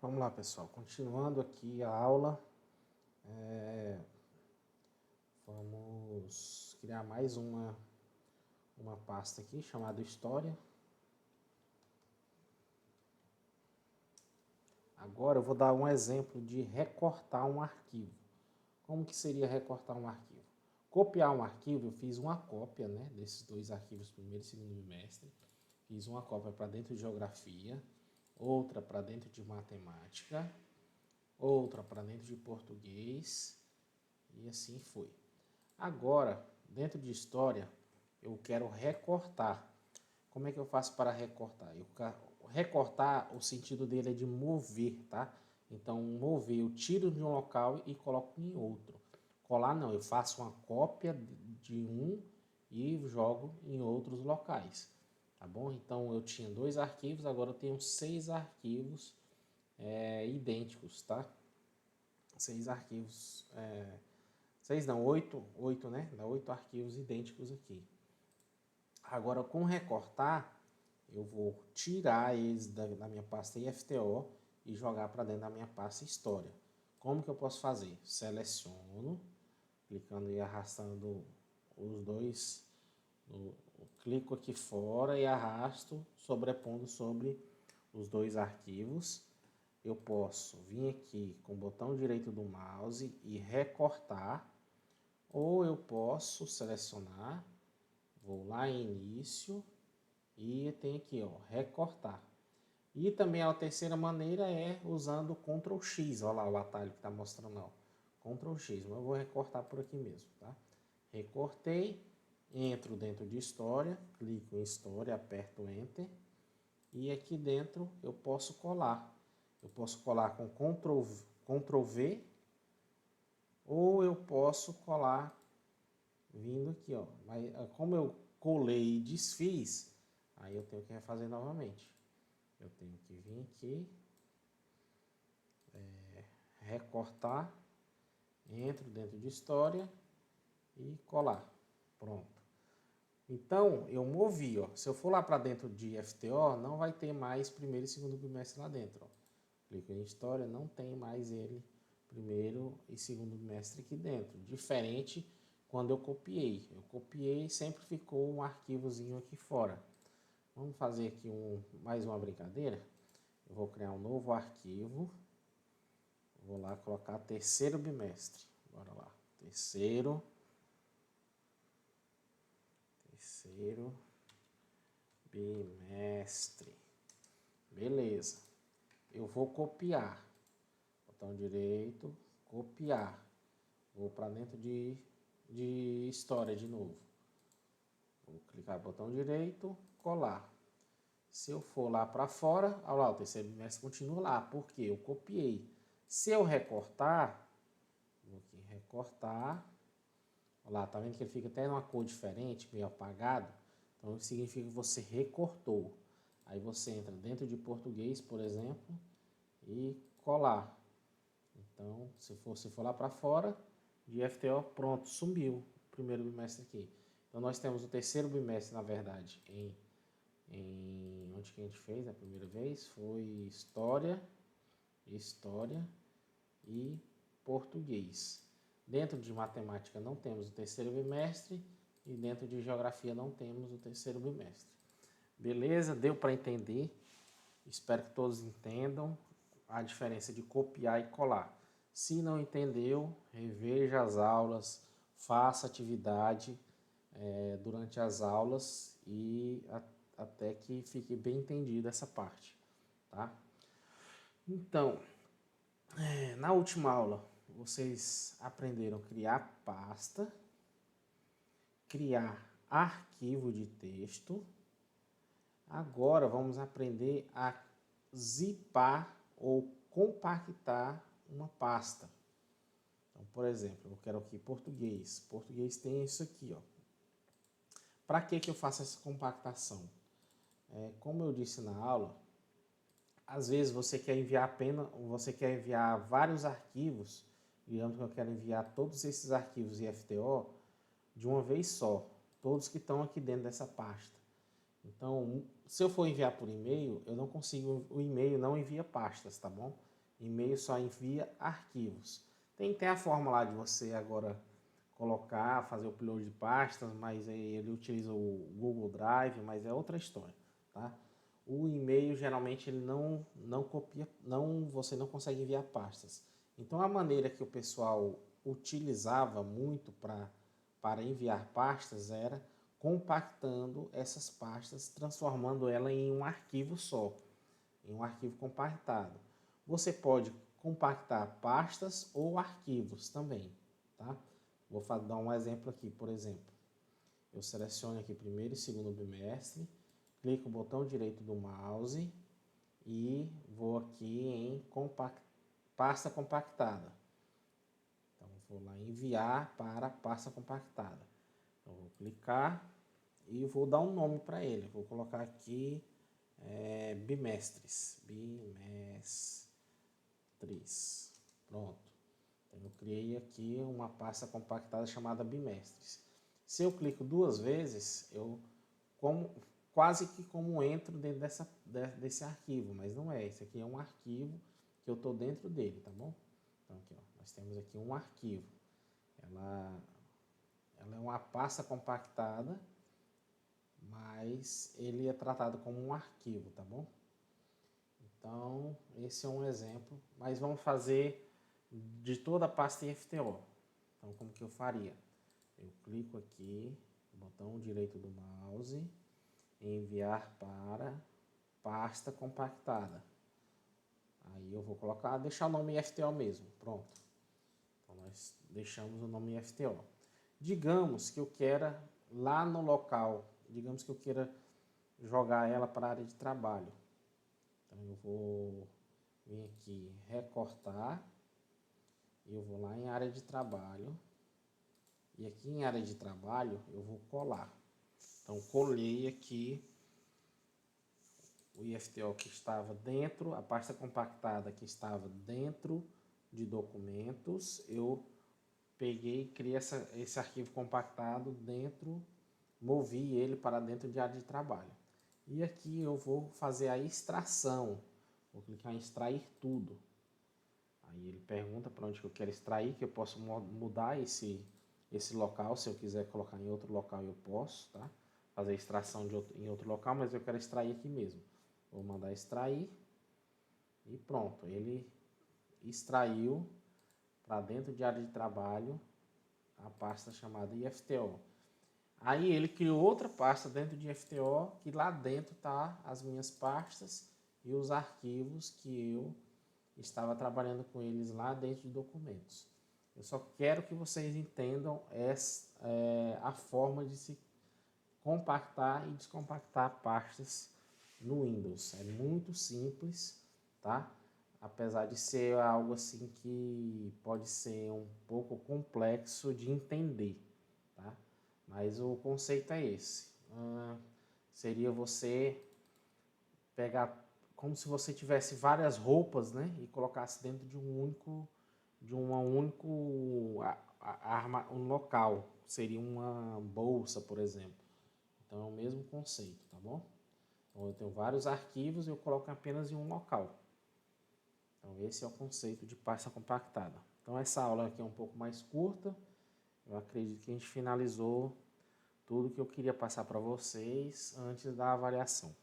Vamos lá, pessoal. Continuando aqui a aula, vamos criar mais uma pasta aqui chamada História. Agora eu vou dar um exemplo de recortar um arquivo. Como que seria recortar um arquivo? Copiar um arquivo, eu fiz uma cópia, né, desses dois arquivos, primeiro e segundo bimestre. Fiz uma cópia para dentro de Geografia, outra para dentro de Matemática, outra para dentro de Português, e assim foi. Agora, dentro de História, eu quero recortar. Como é que eu faço para recortar? Recortar, o sentido dele é de mover, tá? Então, mover, eu tiro de um local e coloco em outro. Colar não, eu faço uma cópia de um e jogo em outros locais, tá bom? Então, eu tinha 2 arquivos, agora eu tenho 6 arquivos idênticos, tá? 6 arquivos, 6 não, 8, né? Dá 8 arquivos idênticos aqui. Agora, com recortar, eu vou tirar eles da minha pasta IFTO e jogar para dentro da minha pasta História. Como que eu posso fazer? Seleciono, clicando e arrastando os dois, eu clico aqui fora e arrasto, sobrepondo sobre os dois arquivos. Eu posso vir aqui com o botão direito do mouse e recortar, ou eu posso selecionar, vou lá em início e tem aqui, ó, recortar. E também a terceira maneira é usando Ctrl X, olha lá o atalho que está mostrando, ó, Ctrl X, mas eu vou recortar por aqui mesmo, tá? Recortei, entro dentro de História, clico em História, aperto Enter e aqui dentro eu posso colar. Eu posso colar com Ctrl V ou eu posso colar vindo aqui, ó. Mas como eu colei e desfiz, aí eu tenho que refazer novamente. Eu tenho que vir aqui, recortar, entro dentro de História e colar. Pronto. Então, eu movi, ó. Se eu for lá para dentro de FTO, não vai ter mais primeiro e segundo bimestre lá dentro, ó. Clico em História, não tem mais ele primeiro e segundo bimestre aqui dentro. Diferente quando eu copiei. Eu copiei e sempre ficou um arquivozinho aqui fora. Vamos fazer aqui mais uma brincadeira. Eu vou criar um novo arquivo. Vou lá colocar terceiro bimestre. Bora lá. Terceiro bimestre. Beleza. Eu vou copiar. Botão direito, copiar. Vou para dentro de História de novo. Vou clicar no botão direito, colar. Se eu for lá para fora, olha lá, o terceiro bimestre continua lá, porque eu copiei. Se eu recortar, vou aqui recortar, olha lá, tá vendo que ele fica até numa cor diferente, meio apagado? Então isso significa que você recortou. Aí você entra dentro de Português, por exemplo, e colar. Então, se for lá para fora, de FTO, pronto, sumiu o primeiro bimestre aqui. Então, nós temos o terceiro bimestre, na verdade, onde que a gente fez a primeira vez? Foi História e Português. Dentro de Matemática não temos o terceiro bimestre e dentro de Geografia não temos o terceiro bimestre. Beleza? Deu para entender? Espero que todos entendam a diferença de copiar e colar. Se não entendeu, reveja as aulas, faça atividade durante as aulas e até que fique bem entendida essa parte, tá? Então, na última aula, vocês aprenderam a criar pasta, criar arquivo de texto. Agora vamos aprender a zipar ou compactar uma pasta. Então, por exemplo, eu quero aqui português. Português tem isso aqui, ó. Para que eu faço essa compactação? Como eu disse na aula, às vezes você quer enviar vários arquivos, digamos que eu quero enviar todos esses arquivos IFTO de uma vez só, todos que estão aqui dentro dessa pasta. Então, se eu for enviar por e-mail, eu não consigo, o e-mail não envia pastas, tá bom? E-mail só envia arquivos. Tem a forma lá de você agora colocar, fazer o upload de pastas, mas ele utiliza o Google Drive, mas é outra história, tá? O e-mail geralmente ele não copia, você não consegue enviar pastas. Então a maneira que o pessoal utilizava muito para enviar pastas era compactando essas pastas, transformando ela em um arquivo só, em um arquivo compactado. Você pode compactar pastas ou arquivos também, tá? Vou dar um exemplo aqui, por exemplo. Eu seleciono aqui primeiro e segundo bimestre, clico o botão direito do mouse e vou aqui em pasta compactada. Então, vou lá enviar para pasta compactada. Então, vou clicar e vou dar um nome para ele. Vou colocar aqui bimestres. Pronto. Então, eu criei aqui uma pasta compactada chamada bimestres. Se eu clico duas vezes, quase que como entro dentro desse arquivo, mas não é. Esse aqui é um arquivo que eu estou dentro dele, tá bom? Então, aqui, ó, nós temos aqui um arquivo. Ela é uma pasta compactada, mas ele é tratado como um arquivo, tá bom? Então, esse é um exemplo, mas vamos fazer de toda a pasta IFTO. Então, como que eu faria? Eu clico aqui, botão direito do mouse, enviar para pasta compactada. Aí eu vou deixar o nome IFTO mesmo, pronto. Então, nós deixamos o nome IFTO. Digamos que eu queira lá no local, digamos que eu queira jogar ela para a área de trabalho. Então eu vou vir aqui recortar, e eu vou lá em área de trabalho, e aqui em área de trabalho eu vou colar. Então colei aqui o IFTO que estava dentro, a pasta compactada que estava dentro de documentos, eu peguei e criei esse arquivo compactado dentro, movi ele para dentro de área de trabalho. E aqui eu vou fazer a extração, vou clicar em extrair tudo. Aí ele pergunta para onde que eu quero extrair, que eu posso mudar esse local, se eu quiser colocar em outro local eu posso, tá? Fazer a extração em outro local, mas eu quero extrair aqui mesmo. Vou mandar extrair e pronto, ele extraiu para dentro de área de trabalho a pasta chamada IFTO. Aí ele criou outra pasta dentro de IFTO, que lá dentro tá as minhas pastas e os arquivos que eu estava trabalhando com eles lá dentro de documentos. Eu só quero que vocês entendam a forma de se compactar e descompactar pastas no Windows. É muito simples, tá? Apesar de ser algo assim que pode ser um pouco complexo de entender, tá? Mas o conceito é esse. Seria você pegar como se você tivesse várias roupas, né? E colocasse dentro de um único um local. Seria uma bolsa, por exemplo. Então é o mesmo conceito, tá bom? Então eu tenho vários arquivos e eu coloco apenas em um local. Então esse é o conceito de pasta compactada. Então essa aula aqui é um pouco mais curta. Eu acredito que a gente finalizou tudo que eu queria passar para vocês antes da avaliação.